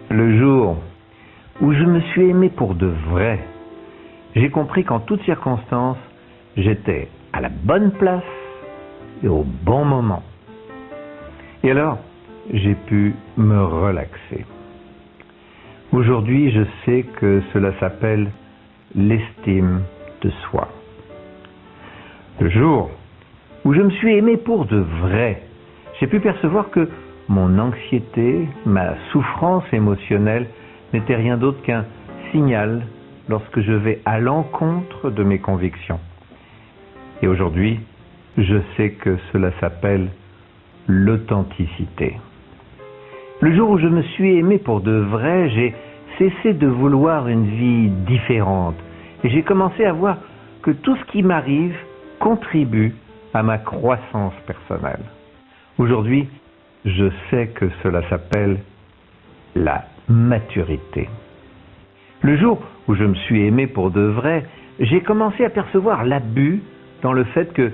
Le jour où je me suis aimé pour de vrai, j'ai compris qu'en toutes circonstances, j'étais à la bonne place et au bon moment. Et alors, j'ai pu me relaxer. Aujourd'hui, je sais que cela s'appelle l'estime de soi. Le jour où je me suis aimé pour de vrai, j'ai pu percevoir que mon anxiété, ma souffrance émotionnelle n'était rien d'autre qu'un signal lorsque je vais à l'encontre de mes convictions. Et aujourd'hui, je sais que cela s'appelle l'authenticité. Le jour où je me suis aimé pour de vrai, j'ai cessé de vouloir une vie différente et j'ai commencé à voir que tout ce qui m'arrive contribue à ma croissance personnelle. Aujourd'hui, je sais que cela s'appelle la maturité. Le jour où je me suis aimé pour de vrai, j'ai commencé à percevoir l'abus dans le fait que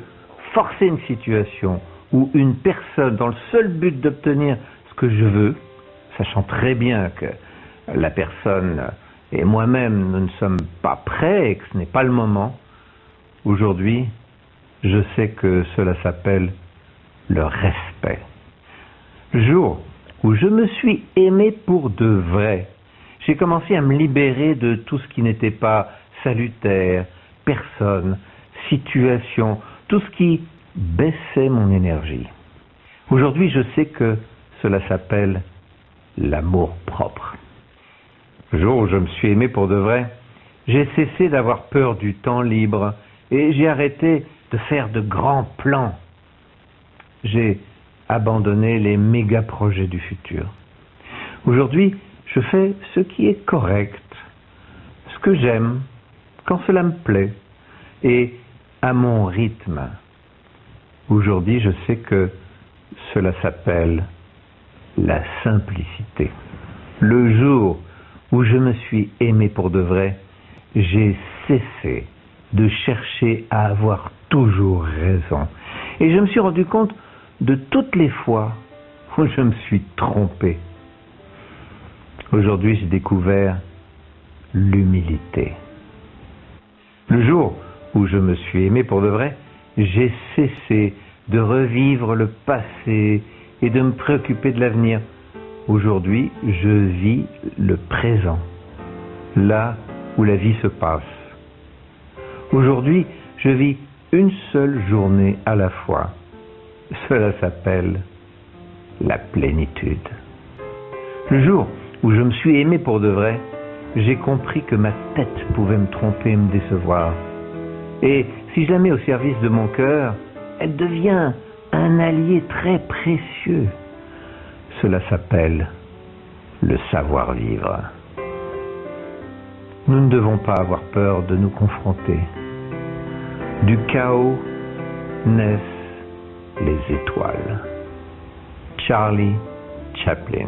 forcer une situation ou une personne dans le seul but d'obtenir ce que je veux, sachant très bien que la personne et moi-même nous ne sommes pas prêts et que ce n'est pas le moment, aujourd'hui, je sais que cela s'appelle le respect. Le jour où je me suis aimé pour de vrai, j'ai commencé à me libérer de tout ce qui n'était pas salutaire, personne, situation, tout ce qui baissait mon énergie. Aujourd'hui, je sais que cela s'appelle l'amour-propre. Le jour où je me suis aimé pour de vrai, j'ai cessé d'avoir peur du temps libre et j'ai arrêté de faire de grands plans. J'ai abandonné les méga projets du futur. Aujourd'hui, je fais ce qui est correct, ce que j'aime, quand cela me plaît, et à mon rythme. Aujourd'hui, je sais que cela s'appelle la simplicité. Le jour où je me suis aimé pour de vrai, j'ai cessé de chercher à avoir toujours raison. Et je me suis rendu compte de toutes les fois où je me suis trompé. Aujourd'hui, j'ai découvert l'humilité. Le jour où je me suis aimé pour de vrai, j'ai cessé de revivre le passé et de me préoccuper de l'avenir. Aujourd'hui, je vis le présent, là où la vie se passe. Aujourd'hui, je vis une seule journée à la fois. Cela s'appelle la plénitude. Le jour où je me suis aimé pour de vrai, j'ai compris que ma tête pouvait me tromper et me décevoir. Et si je la mets au service de mon cœur, elle devient un allié très précieux. Cela s'appelle le savoir-vivre. Nous ne devons pas avoir peur de nous confronter. Du chaos naissent les étoiles. Charlie Chaplin.